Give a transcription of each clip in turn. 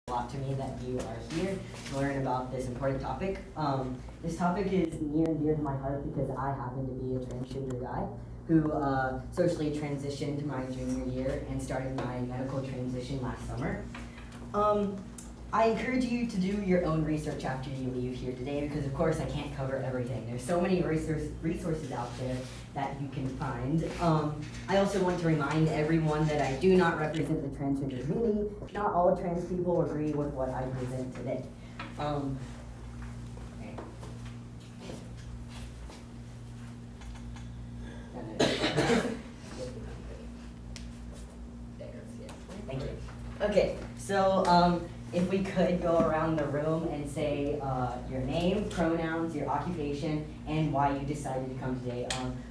A lot to me that you are here to learn about this important topic. This topic is near and dear to my heart because I happen to be a transgender guy who socially transitioned my junior year and started my medical transition last summer. I encourage you to do your own research after you leave here today because of course I can't cover everything. There's so many resources out there that you can find. I also want to remind everyone that I do not represent the transgender community. Not all trans people agree with what I present today. Thank you. Okay, so if we could go around the room and say your name, pronouns, your occupation, and why you decided to come today.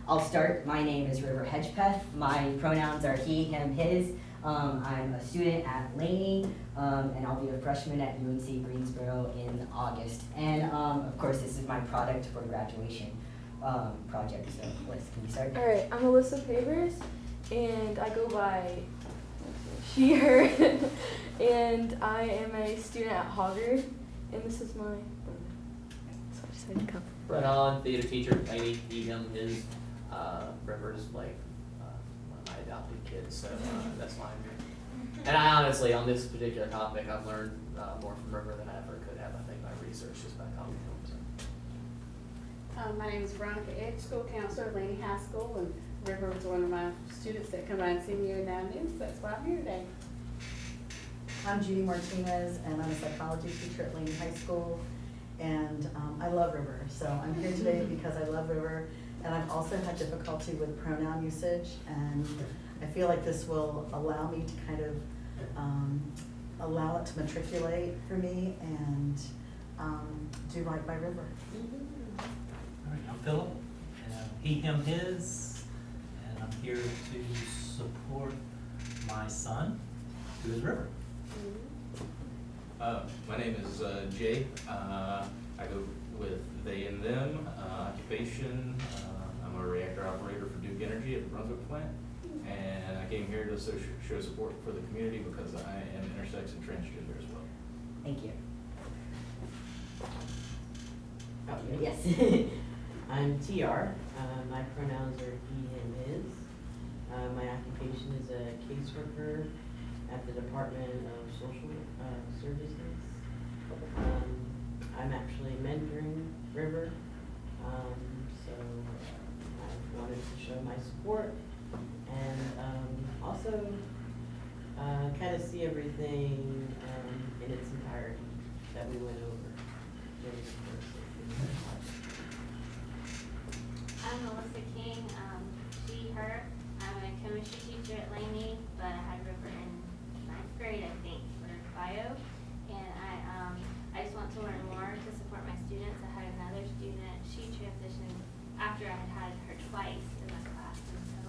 I'll start. My name is River Hedgepeth. My pronouns are he, him, his. I'm a student at Laney, and I'll be a freshman at UNC Greensboro in August. And of course, this is my product for graduation project. So, Liz, can you start? All right, I'm Alyssa Pavers, and I go by she, her, and I am a student at Hoggard, and this is my, so I decided to come. Right on, theater teacher, Laney, he, him, his, River's like one of my adopted kids, so that's why I'm here. And I honestly, on this particular topic, I've learned more from River than I ever could have, I think, by research just by talking to him. So. My name is Veronica Edge, school counselor at Laney High School, and River was one of my students that come by and see me every now and then, so that's why I'm here today. I'm Judy Martinez, and I'm a psychology teacher at Laney High School, and I love River. So I'm here today because I love River, and I've also had difficulty with pronoun usage, and I feel like this will allow me to kind of allow it to matriculate for me and do right by River. All right, I'm Philip, he, him, his, and I'm here to support my son, who is River. My name is Jay. I go with they and them. Occupation, I'm a reactor operator for Duke Energy at the Brunswick plant. And I came here to show support for the community because I am intersex and transgender as well. Thank you. Oh, yes. I'm TR. My pronouns are he, him, his. My occupation is a caseworker at the Department of Social Services. I'm actually mentoring River, so I wanted to show my support and also kind of see everything in its entirety that we went over during the course of I'm Melissa King, she, her. I'm a chemistry teacher at Laney, but I had River in 9th grade, I think, for bio. And I just want to learn more to support my students. I had another student, she transitioned after I had had her twice in my class. And so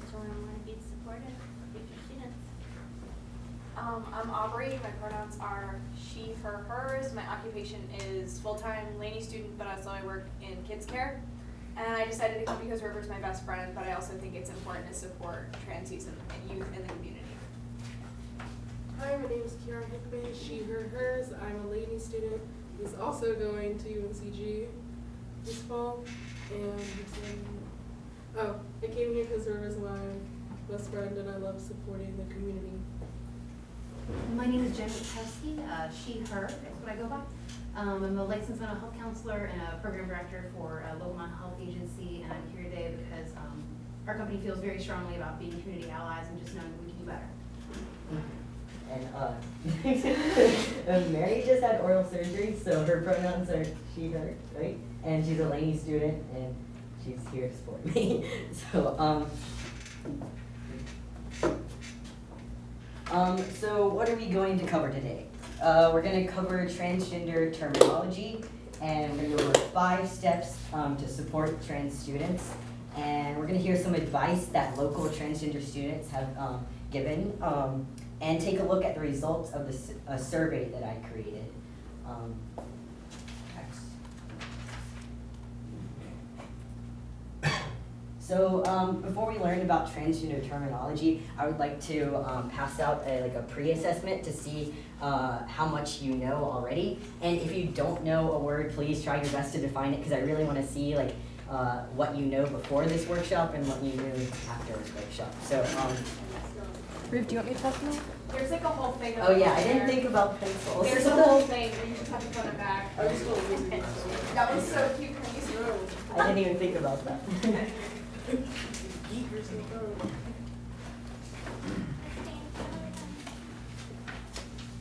just to learn more to be supportive for future students. I'm Aubrey. My pronouns are she, her, hers. My occupation is full-time Laney student, but also I work in kids care. And I decided to come because River's my best friend, but I also think it's important to support trans youth and youth in the community. Hi, my name is Kiara Hickman, she, her, hers. I'm a Laney student who's also going to UNCG this fall. And I came here because River's my best friend and I love supporting the community. My name is Jen Witkowski, she, her, that's what I go by. I'm a licensed mental health counselor and a program director for a local mental health agency, and I'm here today because our company feels very strongly about being community allies and just knowing we can do better. And Mary just had oral surgery, so her pronouns are she, her, right? And she's a Laney student, and she's here to support me. So what are we going to cover today? We're going to cover transgender terminology, and we're going to go over 5 steps to support trans students. And we're going to hear some advice that local transgender students have given, and take a look at the results of a survey that I created. So before we learn about transgender terminology, I would like to pass out a pre-assessment to see how much you know already. And if you don't know a word, please try your best to define it, because I really want to see what you know before this workshop and what you knew after this workshop. So. Ruth, do you want me to pass them out? There's like a whole thing. Oh yeah, I there. didn't think about pencils. There's a whole thing, and you just have to put it back. I just don't use it. That was so cute, can you see? I didn't even think about that. Geekers and those.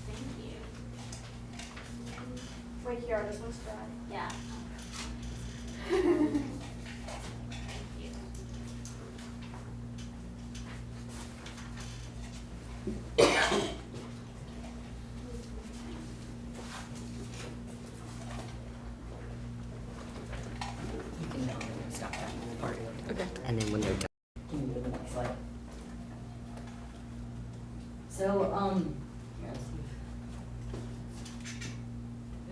Thank you. Wait, here, this one's dry. Yeah. You can stop that part. Okay. And then when they're done, can you go to the next slide? So, here,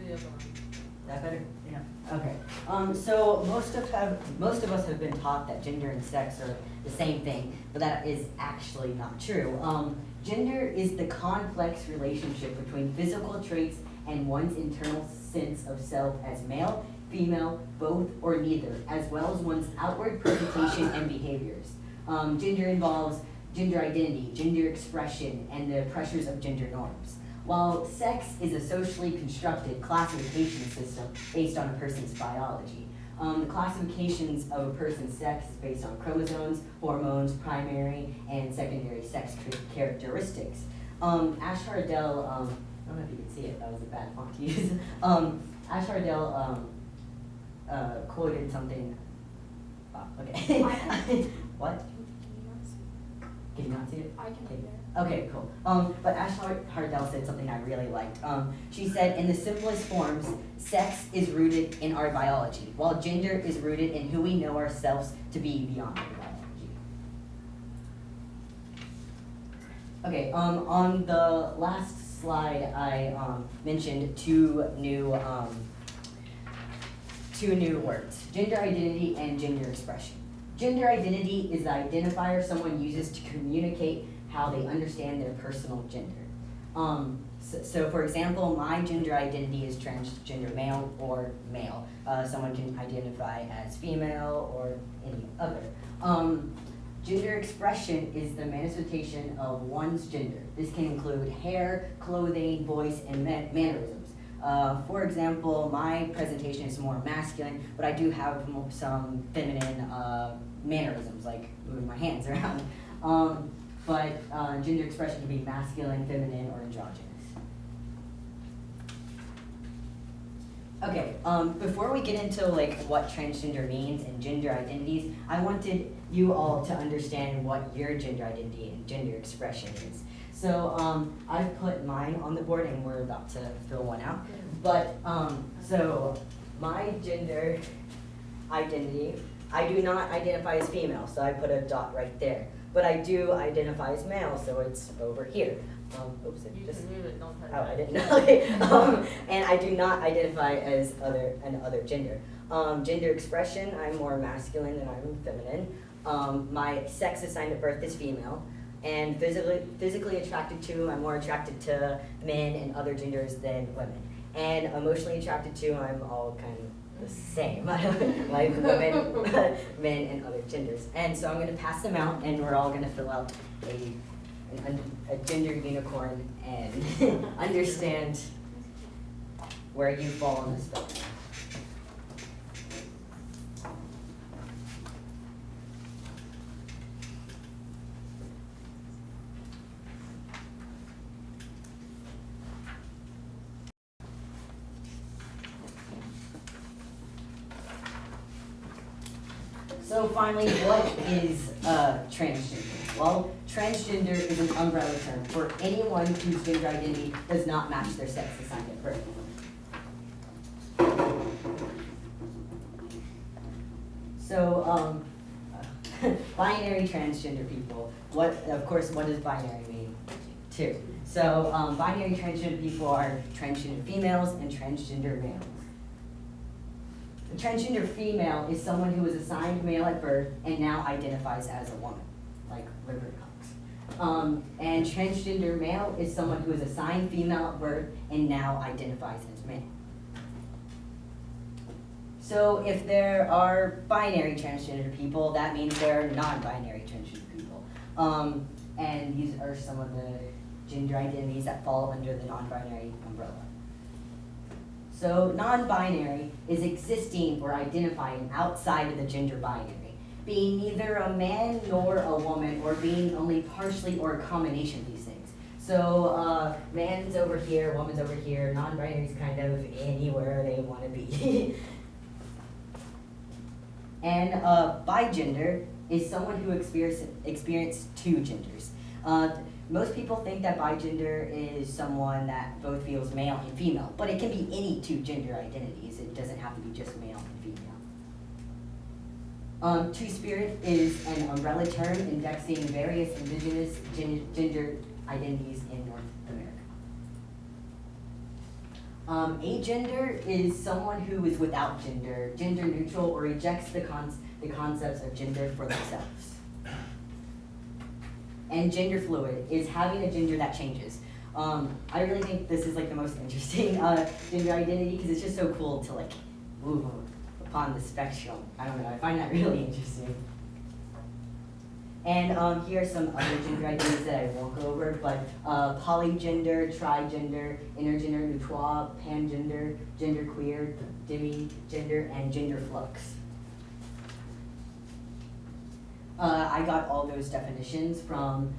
let's see. That better? Yeah. Okay. So most of us have been taught that gender and sex are the same thing, but that is actually not true. Gender is the complex relationship between physical traits and one's internal sense of self as male, female, both, or neither, as well as one's outward presentation and behaviors. Gender involves gender identity, gender expression, and the pressures of gender norms. While sex is a socially constructed classification system based on a person's biology. The classifications of a person's sex is based on chromosomes, hormones, primary and secondary sex characteristics. Ash Hardell, I don't know if you can see it, that was a bad font to use. Ash Hardell quoted something, okay. What? Can you not see it? I can Okay. read it. Okay, cool. But Ash Hardell said something I really liked. She said, in the simplest forms, sex is rooted in our biology, while gender is rooted in who we know ourselves to be beyond our biology. Okay, on the last slide, I mentioned two new words, gender identity and gender expression. Gender identity is the identifier someone uses to communicate how they understand their personal gender. So for example, my gender identity is transgender male or male. Someone can identify as female or any other. Gender expression is the manifestation of one's gender. This can include hair, clothing, voice, and mannerisms. For example, my presentation is more masculine, but I do have some feminine mannerisms, like moving my hands around. But gender expression can be masculine, feminine, or androgynous. Okay, before we get into what transgender means and gender identities, I wanted you all to understand what your gender identity and gender expression is. So I've put mine on the board and we're about to fill one out. But so my gender identity, I do not identify as female, so I put a dot right there. But I do identify as male, so it's over here. Oops, it just. Oh, I didn't know. Okay. And I do not identify as another gender. Gender expression, I'm more masculine than I'm feminine. My sex assigned at birth is female. And physically attracted to, I'm more attracted to men and other genders than women. And emotionally attracted to, I'm all kind of the same. I like women, men, and other genders. And so I'm going to pass them out, and we're all going to fill out a gender unicorn and understand where you fall on the spectrum. So finally, what is transgender? Well, transgender is an umbrella term for anyone whose gender identity does not match their sex assigned at birth. So, binary transgender people. What does binary mean? Two. So, binary transgender people are transgender females and transgender males. A transgender female is someone who was assigned male at birth and now identifies as a woman, like River Cox. And transgender male is someone who is assigned female at birth and now identifies as male. So if there are binary transgender people, that means there are non-binary transgender people. And these are some of the gender identities that fall under the non-binary umbrella. So non-binary is existing or identifying outside of the gender binary, being neither a man nor a woman, or being only partially or a combination of these things. So man's over here, woman's over here, non-binary is kind of anywhere they want to be. And bigender is someone who experiences two genders. Most people think that bigender is someone that both feels male and female, but it can be any two gender identities. It doesn't have to be just male and female. Two-spirit is an umbrella term indexing various indigenous gender identities in North America. Agender is someone who is without gender, gender neutral, or rejects the concepts of gender for themselves. And gender fluid is having a gender that changes. I really think this is like the most interesting gender identity because it's just so cool to like move upon the spectrum. I don't know, I find that really interesting. And here are some other gender identities that I won't go over, but polygender, trigender, intergender, neutral, pangender, genderqueer, demigender, and gender flux. I got all those definitions from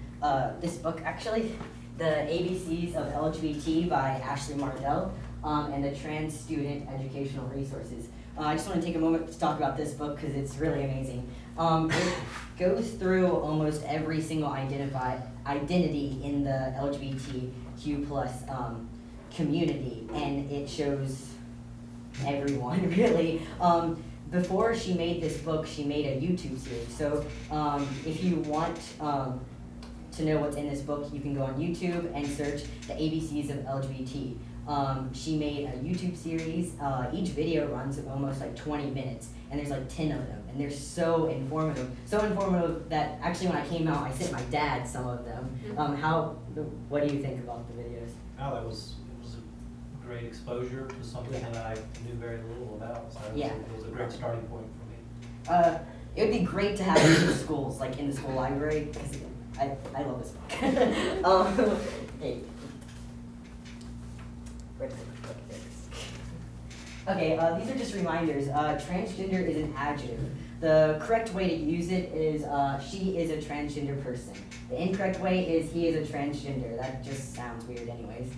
this book, actually, The ABCs of LGBT by Ashley Mardell, and the Trans Student Educational Resources. I just want to take a moment to talk about this book because it's really amazing. It goes through almost every single identity in the LGBTQ plus community, and it shows everyone, really. Before she made this book, she made a YouTube series. So if you want to know what's in this book, you can go on YouTube and search the ABCs of LGBT. She made a YouTube series. Each video runs almost like 20 minutes, and there's like 10 of them, and they're so informative. So informative that actually when I came out, I sent my dad some of them. What do you think about the videos? Oh, it was a great exposure to something that I knew very little about, so Yeah. it was a great starting point for me. It would be great to have it in the schools, like in the school library, because I love this book. Hey. Okay, these are just reminders. Transgender is an adjective. The correct way to use it is she is a transgender person. The incorrect way is he is a transgender. That just sounds weird anyways.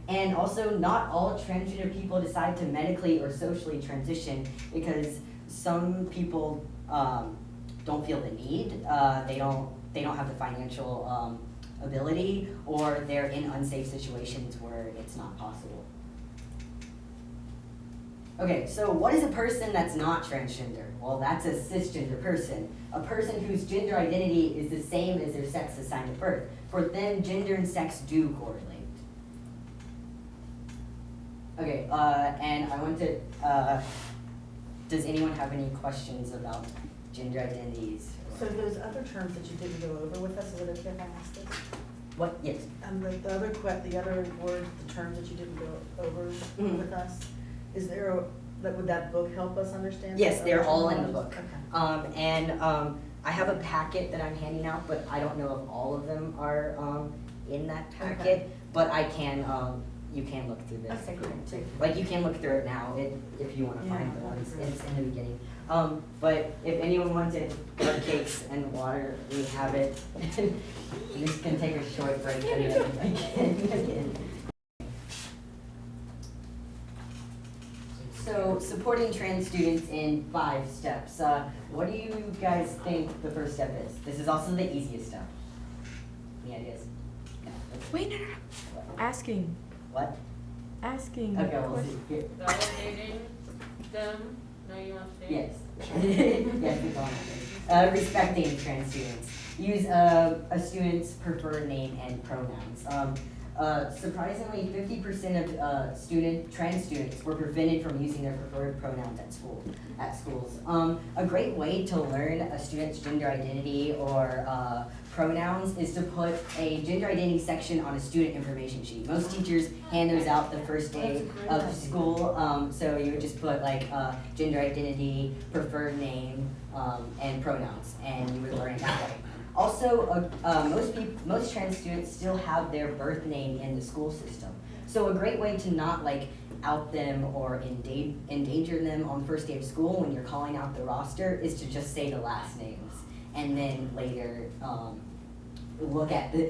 And also, not all transgender people decide to medically or socially transition because some people don't feel the need. They don't have the financial ability, or they're in unsafe situations where it's not possible. Okay, so what is a person that's not transgender? Well, that's a cisgender person. A person whose gender identity is the same as their sex assigned at birth. For them, gender and sex do correlate. Okay, and I want to, does anyone have any questions about gender identities? So those other terms that you didn't go over with us, is it okay if I ask this? What? Yes. The other words, the terms that you didn't go over with us, is there would that book help us understand? Yes, they're all in the book. Okay. And I have a packet that I'm handing out, but I don't know if all of them are in that packet. Okay. But I can, you can look through this. Okay, great. too. Like you can look through it now if you want to Yeah, find the that'd be ones. great. It's in the beginning. But if anyone wanted cupcakes and water, we have it. We just can take a short break and then again. So, supporting trans students in 5 steps. What do you guys think the first step is? This is also the easiest step. Any ideas? No. Wait, no. Asking. What? Asking. Okay, we'll see. Here. Validating them, no, you want to say? Yes. Yes, keep going. Respecting trans students. Use a student's preferred name and pronouns. Surprisingly, 50% of trans students were prevented from using their preferred pronouns at schools. A great way to learn a student's gender identity or pronouns is to put a gender identity section on a student information sheet. Most teachers hand those out the first day of school, so you would just put like gender identity, preferred name, and pronouns, and you would learn it that way. Also, most trans students still have their birth name in the school system. So a great way to not like out them or endanger them on the first day of school when you're calling out the roster is to just say the last names, and then later look at the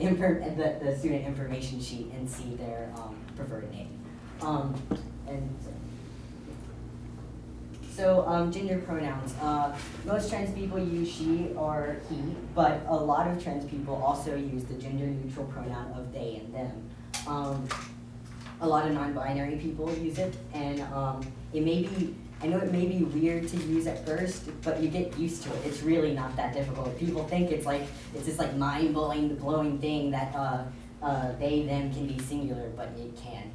student information sheet and see their preferred name. So gender pronouns. Most trans people use she or he, but a lot of trans people also use the gender neutral pronoun of they and them. A lot of non-binary people use it, and I know it may be weird to use at first, but you get used to it. It's really not that difficult. People think it's this like mind-blowing thing that they, them can be singular, but it can.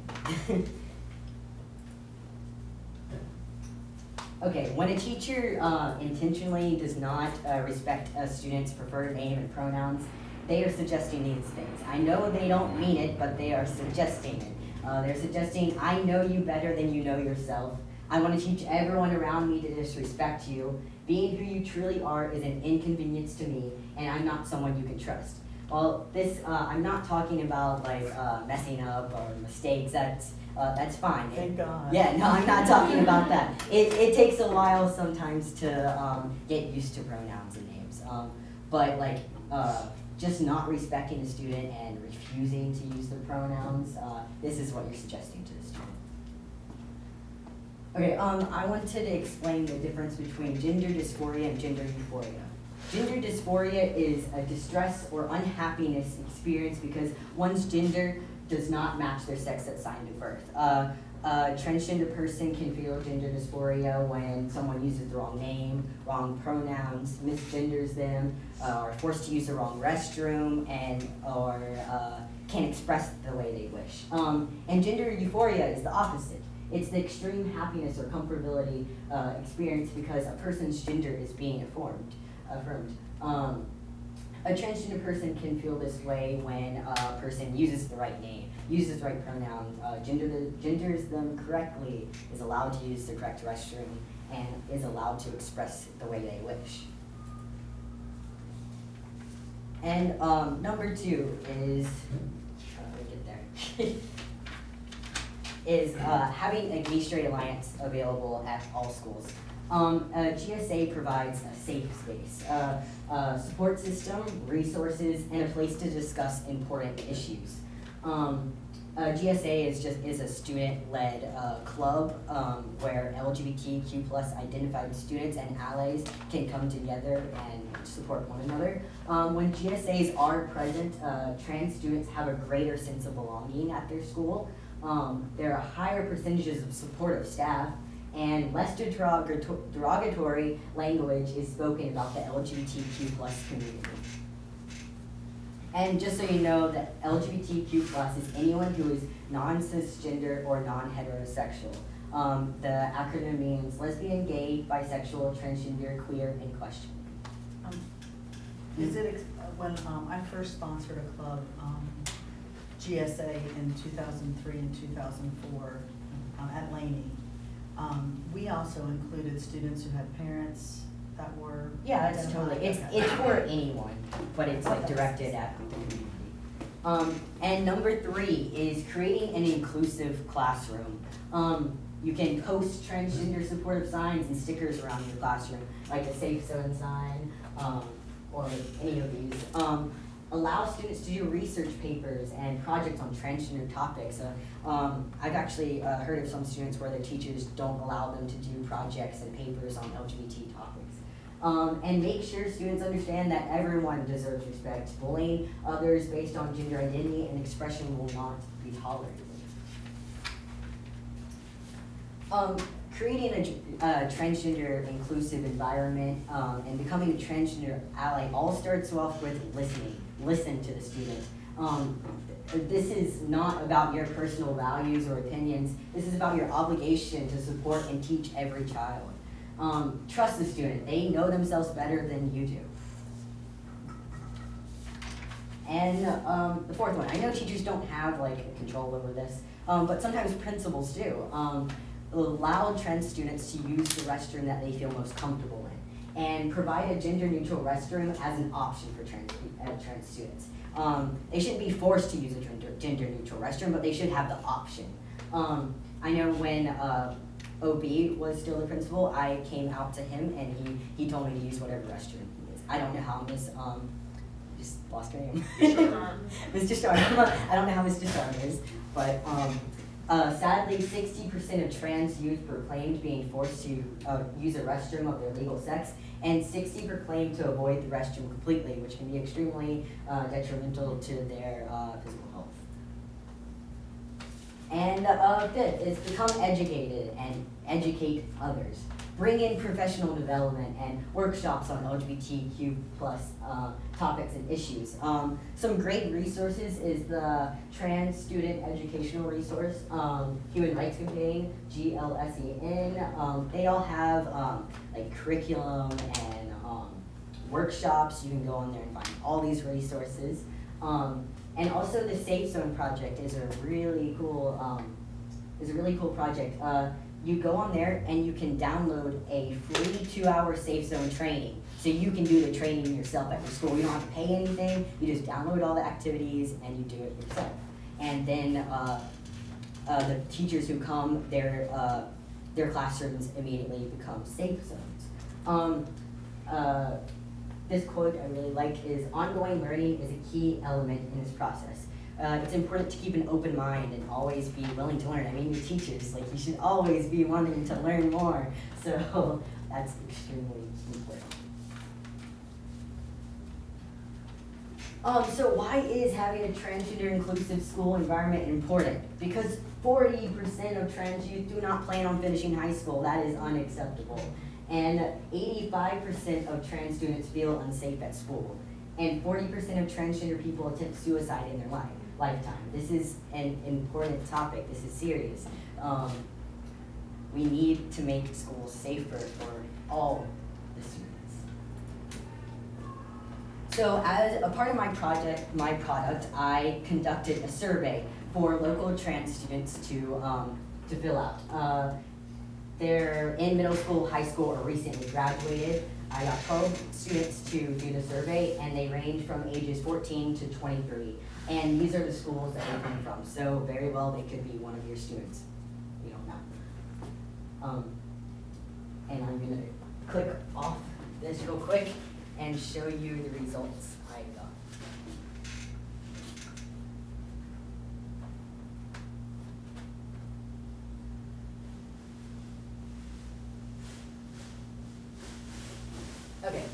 Okay, when a teacher intentionally does not respect a student's preferred name and pronouns, they are suggesting these things. I know they don't mean it, but they are suggesting it. They're suggesting, I know you better than you know yourself. I want to teach everyone around me to disrespect you. Being who you truly are is an inconvenience to me, and I'm not someone you can trust. Well, I'm not talking about like messing up or mistakes. That's fine. Thank God. Yeah, no, I'm not talking about that. It takes a while sometimes to get used to pronouns and names. But like just not respecting the student and refusing to use the pronouns, this is what you're suggesting to the student. Okay, I wanted to explain the difference between gender dysphoria and gender euphoria. Gender dysphoria is a distress or unhappiness experience because one's gender does not match their sex at sign of birth. A transgender person can feel gender dysphoria when someone uses the wrong name, wrong pronouns, misgenders them, or forced to use the wrong restroom, or can't express the way they wish. And gender euphoria is the opposite. It's the extreme happiness or comfortability experience because a person's gender is being affirmed. A transgender person can feel this way when a person uses the right name, uses the right pronoun, genders them correctly, is allowed to use the correct restroom, and is allowed to express the way they wish. And number 2 is, how do I get there? is having a gay straight alliance available at all schools. GSA provides a safe space, support system, resources, and a place to discuss important issues. GSA is a student-led club where LGBTQ+ identified students and allies can come together and support one another. When GSAs are present, trans students have a greater sense of belonging at their school. There are higher percentages of supportive staff, and less derogatory language is spoken about the LGBTQ+ community. And just so you know, that LGBTQ+ is anyone who is non-cisgender or non-heterosexual. The acronym means lesbian, gay, bisexual, transgender, queer, and question. When I first sponsored a club, GSA in 2003 and 2004 at Laney, we also included students who had parents that were. Yeah, that's totally, it's for anyone, but it's like directed at the community. And number 3 is creating an inclusive classroom. You can post transgender supportive signs and stickers around your classroom, like a Safe Zone sign, or any of these. Allow students to do research papers and projects on transgender topics. I've actually heard of some students where their teachers don't allow them to do projects and papers on LGBT topics. And make sure students understand that everyone deserves respect. Bullying others based on gender identity and expression will not be tolerated. Creating a transgender inclusive environment and becoming a transgender ally all starts off with listening. Listen to the student. this is not about your personal values or opinions. This is about your obligation to support and teach every child. Trust the student. They know themselves better than you do. And the fourth one, I know teachers don't have like control over this, but sometimes principals do. Allow trans students to use the restroom that they feel most comfortable in, and provide a gender-neutral restroom as an option for trans students. They shouldn't be forced to use a gender-neutral restroom, but they should have the option. I know when OB was still the principal, I came out to him and he told me to use whatever restroom he is. I don't know how Miss just lost her name. Mr. Starr. I don't know how Mr. Starr is, but sadly, 60% of trans youth proclaimed being forced to use a restroom of their legal sex, and 60 proclaimed to avoid the restroom completely, which can be extremely detrimental to their physical health. And fifth is become educated and educate others. Bring in professional development and workshops on LGBTQ plus topics and issues. Some great resources is the Trans Student Educational Resource, Human Rights Campaign, GLSEN. They all have like curriculum and workshops. You can go on there and find all these resources. And also the Safe Zone Project is a really cool project. You go on there and you can download a free 2-hour Safe Zone training. So you can do the training yourself at your school. You don't have to pay anything. You just download all the activities and you do it yourself. And then the teachers who come, their classrooms immediately become safe zones. This quote I really like is, ongoing learning is a key element in this process. It's important to keep an open mind and always be willing to learn. I mean, your teachers, like, you should always be wanting to learn more. So that's extremely important. So why is having a transgender inclusive school environment important? Because 40% of trans youth do not plan on finishing high school. That is unacceptable. And 85% of trans students feel unsafe at school. And 40% of transgender people attempt suicide in their lifetime. This is an important topic. This is serious. We need to make schools safer for all the students. So as a part of my product, I conducted a survey for local trans students to fill out. They're in middle school, high school, or recently graduated. I got 12 students to do the survey, and they range from ages 14 to 23. And these are the schools that they come from. So very well, they could be one of your students. We don't know. And I'm gonna click off this real quick and show you the results I got. Okay,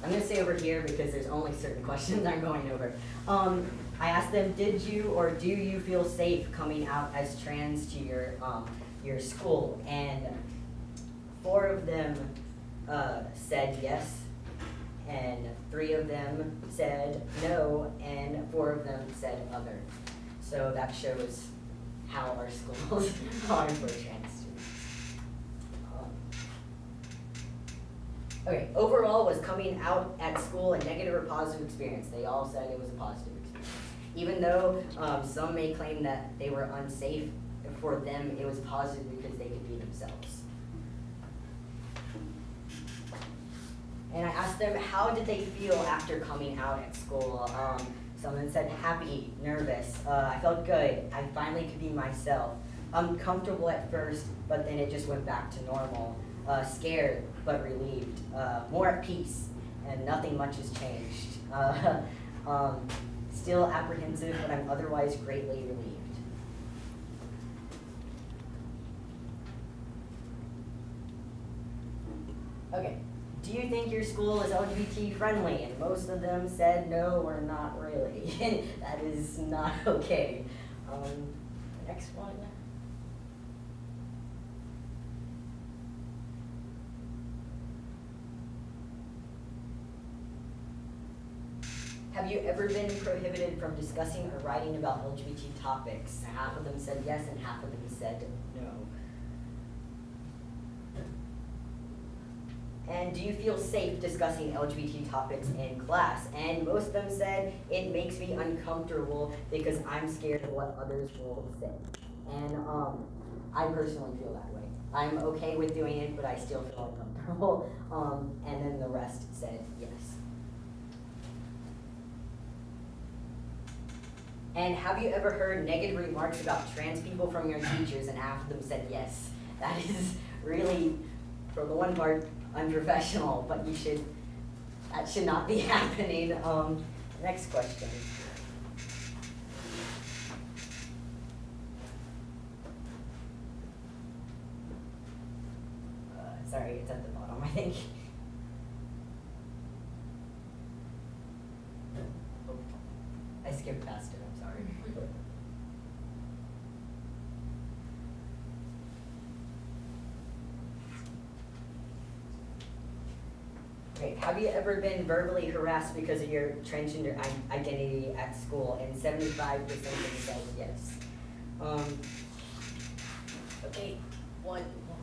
I'm gonna stay over here because there's only certain questions I'm going over. I asked them, did you or do you feel safe coming out as trans to your school? And 4 of them said yes, and 3 of them said no, and 4 of them said other. So that shows how our schools are for trans students. Okay, overall, was coming out at school a negative or positive experience? They all said it was a positive experience. Even though some may claim that they were unsafe, for them it was positive because they could be themselves. And I asked them, how did they feel after coming out at school? Someone said happy, nervous, I felt good, I finally could be myself. Uncomfortable at first, but then it just went back to normal. Scared, but relieved. More at peace, and nothing much has changed. Still apprehensive, but I'm otherwise greatly relieved. Okay, do you think your school is LGBT friendly? And most of them said no or not really. That is not okay. Next one. have you ever been prohibited from discussing or writing about LGBT topics? Half of them said yes and half of them said no. And do you feel safe discussing LGBT topics in class? And most of them said, it makes me uncomfortable because I'm scared of what others will say. And I personally feel that way. I'm okay with doing it, but I still feel uncomfortable. And then the rest said yes. And have you ever heard negative remarks about trans people from your teachers? And half of them said yes. That is really, for the one part, unprofessional, but that should not be happening. Next question. Sorry, it's at the bottom, I think. Oh, I skipped past it, I'm sorry. Okay, have you ever been verbally harassed because of your transgender identity at school? And 75% of them said yes. Okay, one more.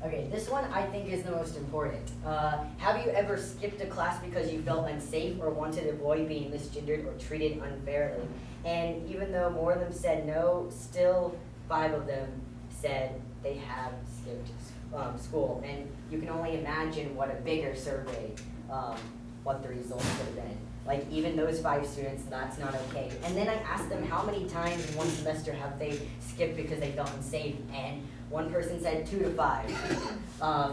Okay, this one I think is the most important. Have you ever skipped a class because you felt unsafe or wanted to avoid being misgendered or treated unfairly? And even though more of them said no, still 5 of them said they have skipped school. And you can only imagine what a bigger survey, what the results would have been. Like even those 5 students, that's not okay. And then I asked them how many times in one semester have they skipped because they felt unsafe, and one person said 2 to 5.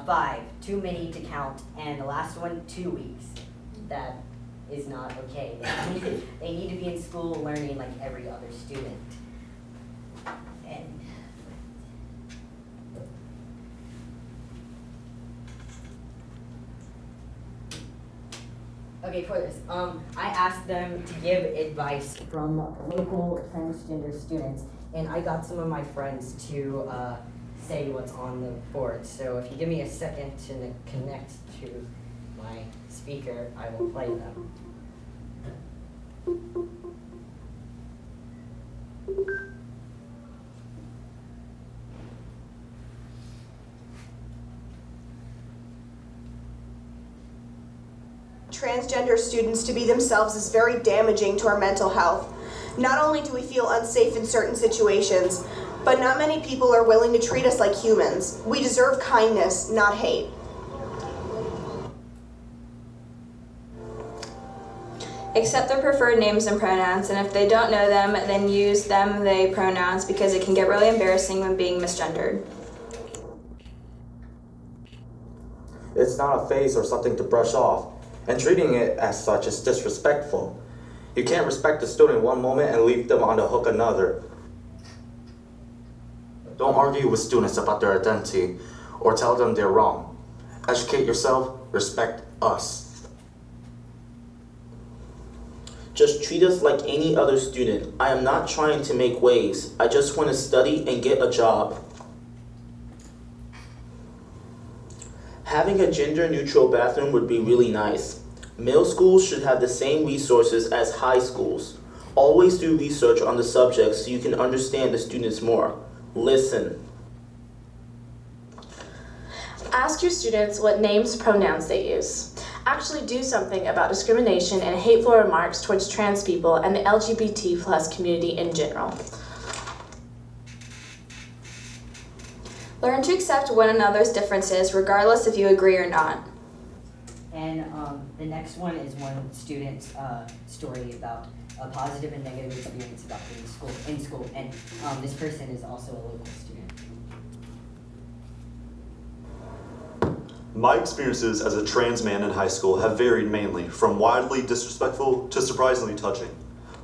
5, too many to count, and the last one, 2 weeks. That is not okay. They need to be in school learning like every other student. And okay, for this, I asked them to give advice from local transgender students, and I got some of my friends to say what's on the board. So if you give me a second to connect to my speaker, I will play them. Transgender students to be themselves is very damaging to our mental health. Not only do we feel unsafe in certain situations, but not many people are willing to treat us like humans. We deserve kindness, not hate. Accept their preferred names and pronouns, and if they don't know them, then use them, they pronouns, because it can get really embarrassing when being misgendered. It's not a phase or something to brush off, and treating it as such is disrespectful. You can't respect a student one moment and leave them on the hook another. Don't argue with students about their identity or tell them they're wrong. Educate yourself, respect us. Just treat us like any other student. I am not trying to make waves. I just want to study and get a job. Having a gender-neutral bathroom would be really nice. Middle schools should have the same resources as high schools. Always do research on the subject so you can understand the students more. Listen. Ask your students what names, pronouns they use. Actually do something about discrimination and hateful remarks towards trans people and the LGBT+ community in general. Learn to accept one another's differences regardless if you agree or not. And the next one is one student's story about a positive and negative experience about being in school. And this person is also a local student. My experiences as a trans man in high school have varied mainly from wildly disrespectful to surprisingly touching.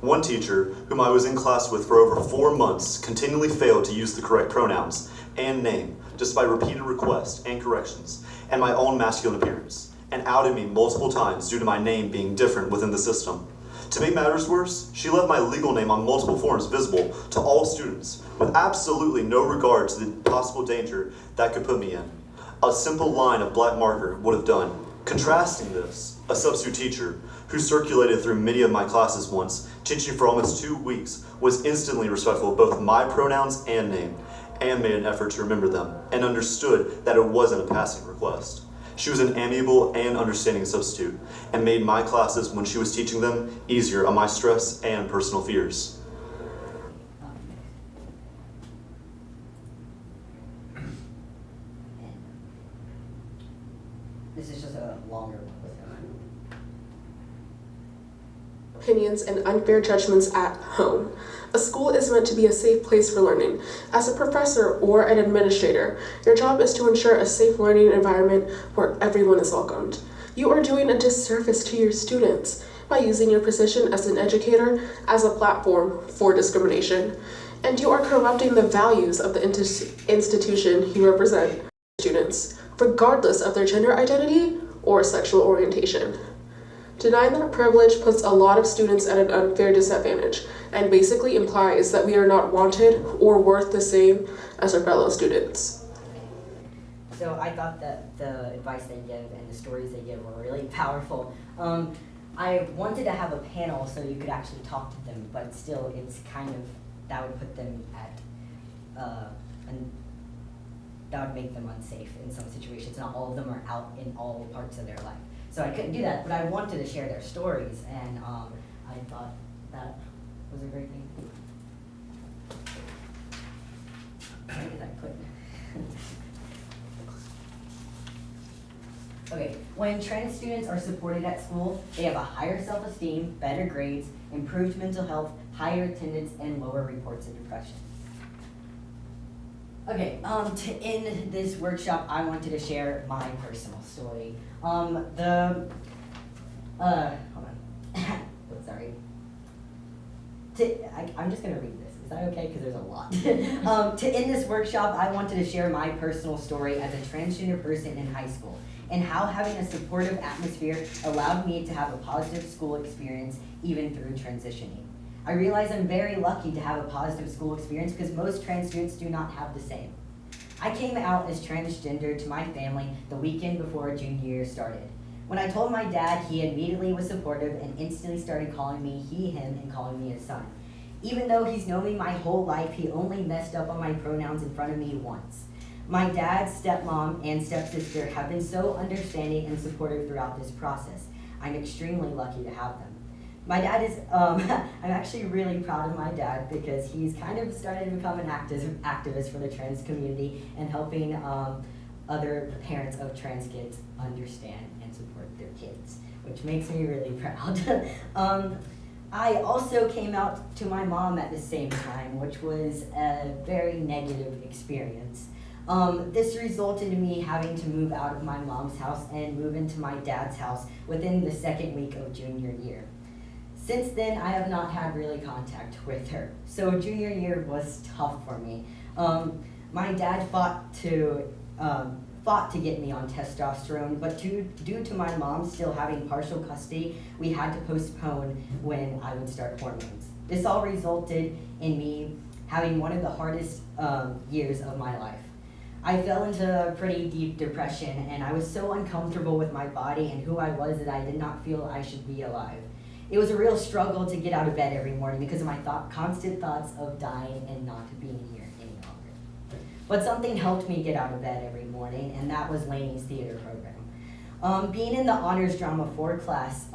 One teacher, whom I was in class with for over 4 months, continually failed to use the correct pronouns and name, despite repeated requests and corrections, and my own masculine appearance, and outed me multiple times due to my name being different within the system. To make matters worse, she left my legal name on multiple forms visible to all students, with absolutely no regard to the possible danger that could put me in. A simple line of black marker would have done. Contrasting this, a substitute teacher who circulated through many of my classes once, teaching for almost 2 weeks, was instantly respectful of both my pronouns and name, and made an effort to remember them, and understood that it wasn't a passing request. She was an amiable and understanding substitute, and made my classes when she was teaching them easier on my stress and personal fears. This is just a longer one. Opinions and unfair judgments at home. A school is meant to be a safe place for learning. As a professor or an administrator, your job is to ensure a safe learning environment where everyone is welcomed. You are doing a disservice to your students by using your position as an educator as a platform for discrimination, and you are corrupting the values of the institution you represent students, regardless of their gender identity or sexual orientation. Denying that privilege puts a lot of students at an unfair disadvantage and basically implies that we are not wanted or worth the same as our fellow students. So I thought that the advice they give and the stories they give were really powerful. I wanted to have a panel so you could actually talk to them, but still it's kind of, that would put them at, that would make them unsafe in some situations. Not all of them are out in all parts of their life. So I couldn't do that, but I wanted to share their stories, and I thought that was a great thing. Where did I put Okay, when trans students are supported at school, they have a higher self-esteem, better grades, improved mental health, higher attendance, and lower reports of depression. Okay, to end this workshop, I wanted to share my personal story. Hold on. Sorry. I'm just gonna read this. Is that okay? Because there's a lot. To end this workshop, I wanted to share my personal story as a transgender person in high school, and how having a supportive atmosphere allowed me to have a positive school experience even through transitioning. I realize I'm very lucky to have a positive school experience because most trans students do not have the same. I came out as transgender to my family the weekend before junior year started. When I told my dad, he immediately was supportive and instantly started calling me he, him, and calling me his son. Even though he's known me my whole life, he only messed up on my pronouns in front of me once. My dad, stepmom, and stepsister have been so understanding and supportive throughout this process. I'm extremely lucky to have them. My dad is, I'm actually really proud of my dad because he's kind of started to become an activist for the trans community and helping other parents of trans kids understand and support their kids, which makes me really proud. I also came out to my mom at the same time, which was a very negative experience. This resulted in me having to move out of my mom's house and move into my dad's house within the second week of junior year. Since then, I have not had really contact with her. So junior year was tough for me. My dad fought to get me on testosterone, but due to my mom still having partial custody, we had to postpone when I would start hormones. This all resulted in me having one of the hardest years of my life. I fell into a pretty deep depression, and I was so uncomfortable with my body and who I was that I did not feel I should be alive. It was a real struggle to get out of bed every morning because of my constant thoughts of dying and not being here any longer. But something helped me get out of bed every morning, and that was Lainey's theater program. Being in the Honors Drama 4 class,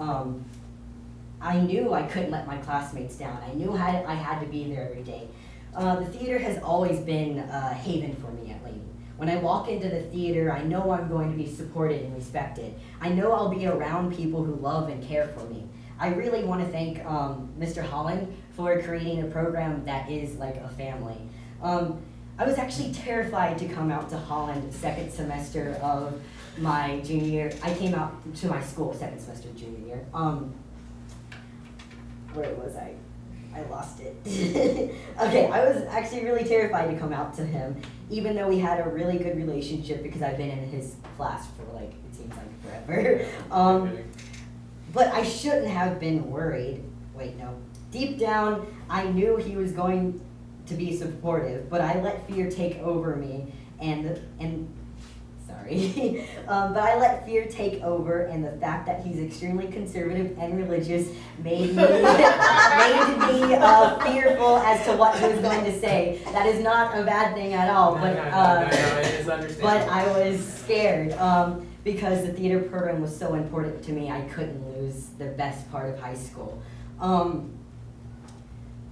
I knew I couldn't let my classmates down. I knew I had to be there every day. The theater has always been a haven for me at Laney. When I walk into the theater, I know I'm going to be supported and respected. I know I'll be around people who love and care for me. I really want to thank Mr. Holland for creating a program that is like a family. I was actually terrified to come out to Holland second semester of my junior year. I came out to my school second semester junior year. Where was I? I lost it. Okay, I was actually really terrified to come out to him, even though we had a really good relationship because I've been in his class for like, it seems like forever. But I shouldn't have been worried. Wait, no. Deep down, I knew he was going to be supportive, but I let fear take over me, and sorry. But I let fear take over, and the fact that he's extremely conservative and religious made me fearful as to what he was going to say. That is not a bad thing at all, No, it is understandable. but I was scared because the theater program was so important to me. I couldn't lose the best part of high school.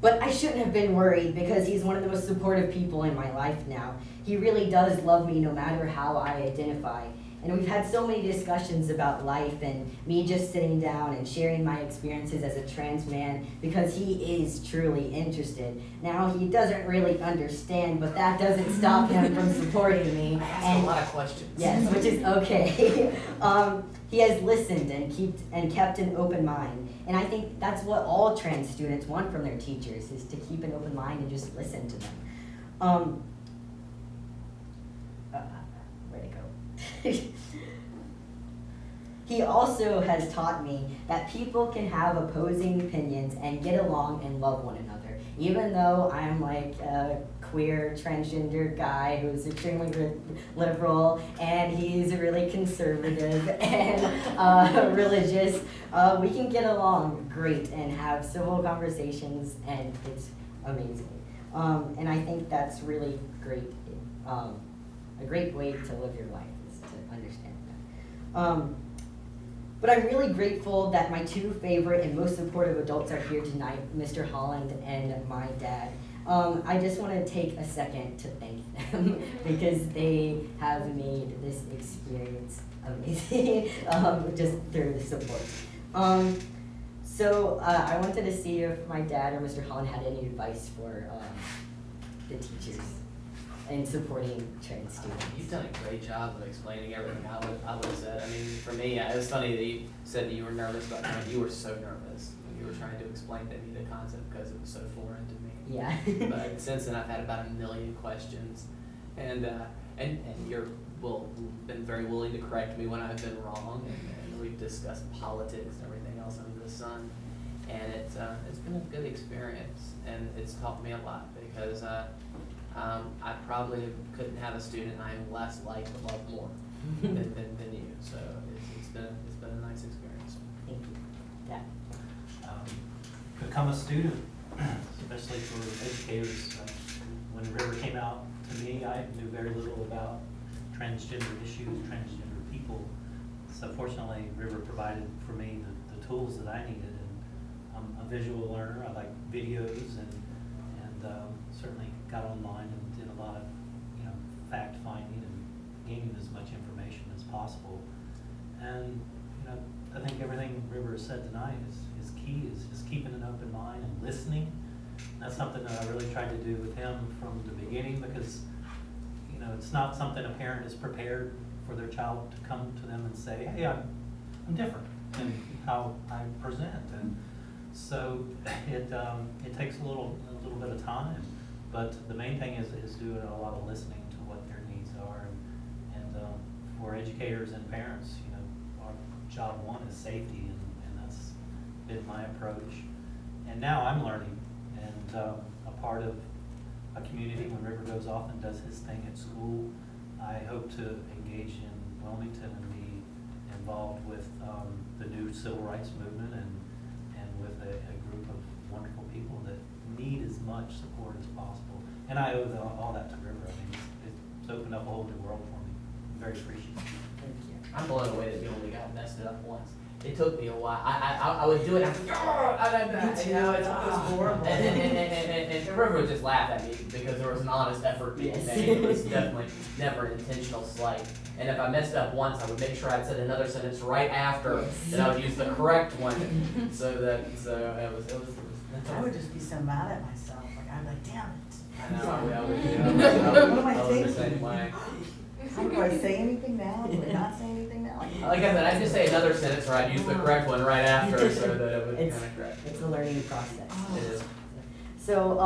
But I shouldn't have been worried because he's one of the most supportive people in my life now. He really does love me no matter how I identify. And we've had so many discussions about life and me just sitting down and sharing my experiences as a trans man because he is truly interested. Now, he doesn't really understand, but that doesn't stop him from supporting me. I asked a lot of questions. Yes, which is okay. He has listened and kept an open mind. And I think that's what all trans students want from their teachers, is to keep an open mind and just listen to them. Where'd it go? He also has taught me that people can have opposing opinions and get along and love one another. Even though I'm like a queer transgender guy who's extremely liberal and he's really conservative and religious, we can get along great and have civil conversations, and it's amazing. And I think that's really great. A great way to live your life is to understand that. But I'm really grateful that my two favorite and most supportive adults are here tonight, Mr. Holland and my dad. I just want to take a second to thank them because they have made this experience amazing just through the support. So I wanted to see if my dad or Mr. Holland had any advice for the teachers in supporting trans students. You've done a great job of explaining everything I would have said. I mean, for me, it was funny that you said that you were nervous about trying. You were so nervous when you were trying to explain to me the concept because it was so foreign to me. Yeah. But since then, I've had about 1 million questions, and you're been very willing to correct me when I've been wrong, and we've discussed politics and everything else under the sun, and it's been a good experience, and it's taught me a lot because. I probably couldn't have a student I am less like to love more than you. So it's been a nice experience. Thank you. Yeah. Become a student, especially for educators. When River came out to me, I knew very little about transgender issues, transgender people. So fortunately, River provided for me the tools that I needed. And I'm a visual learner. I like videos and certainly got online and did a lot of fact finding and gaining as much information as possible. And I think everything River has said tonight is key, is just keeping an open mind and listening. And that's something that I really tried to do with him from the beginning because it's not something a parent is prepared for their child to come to them and say, hey, I'm different than how I present. And so it takes a little bit of time. But the main thing is doing a lot of listening to what their needs are, and for educators and parents, our job one is safety, and that's been my approach. And now I'm learning, and a part of a community. When River goes off and does his thing at school, I hope to engage in Wilmington and be involved with the new civil rights movement and with a group of wonderful people that need as much support as possible. And I owe all that to River. I mean, it's opened up a whole new world for me. I'm very appreciative. Thank you. I'm blown away that you only got messed it up once. It took me a while. I would do it. I'm like, it's horrible. And River would just laugh at me because there was an honest effort being made. It was definitely never an intentional slight. And if I messed up once, I would make sure I'd said another sentence right after, and I would use the correct one. So it was. I would just be so mad at myself. Like I'd be like, damn it. I know. I would What am I I was the thinking? same way. Do I say anything now? Do I not say anything now? Like I said, I'd just say another sentence, or I'd use the correct one right after, so that it would kind of correct. It's a learning process. It is. So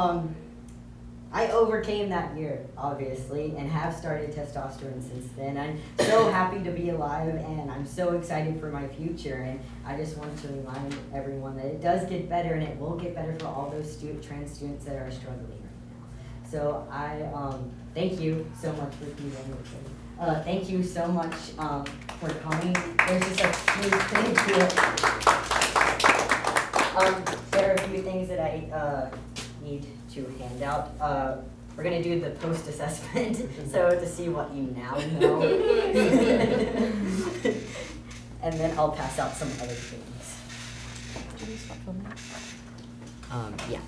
I overcame that year, obviously, and have started testosterone since then. I'm so happy to be alive, and I'm so excited for my future. And I just want to remind everyone that it does get better, and it will get better for all those trans students that are struggling right now. So I thank you so much for being here. Thank you so much for coming. There's just a few things here. There are a few things that I need to hand out. We're gonna do the post-assessment, so to see what you now know. And then I'll pass out some other things. Do you stop filming? Yeah.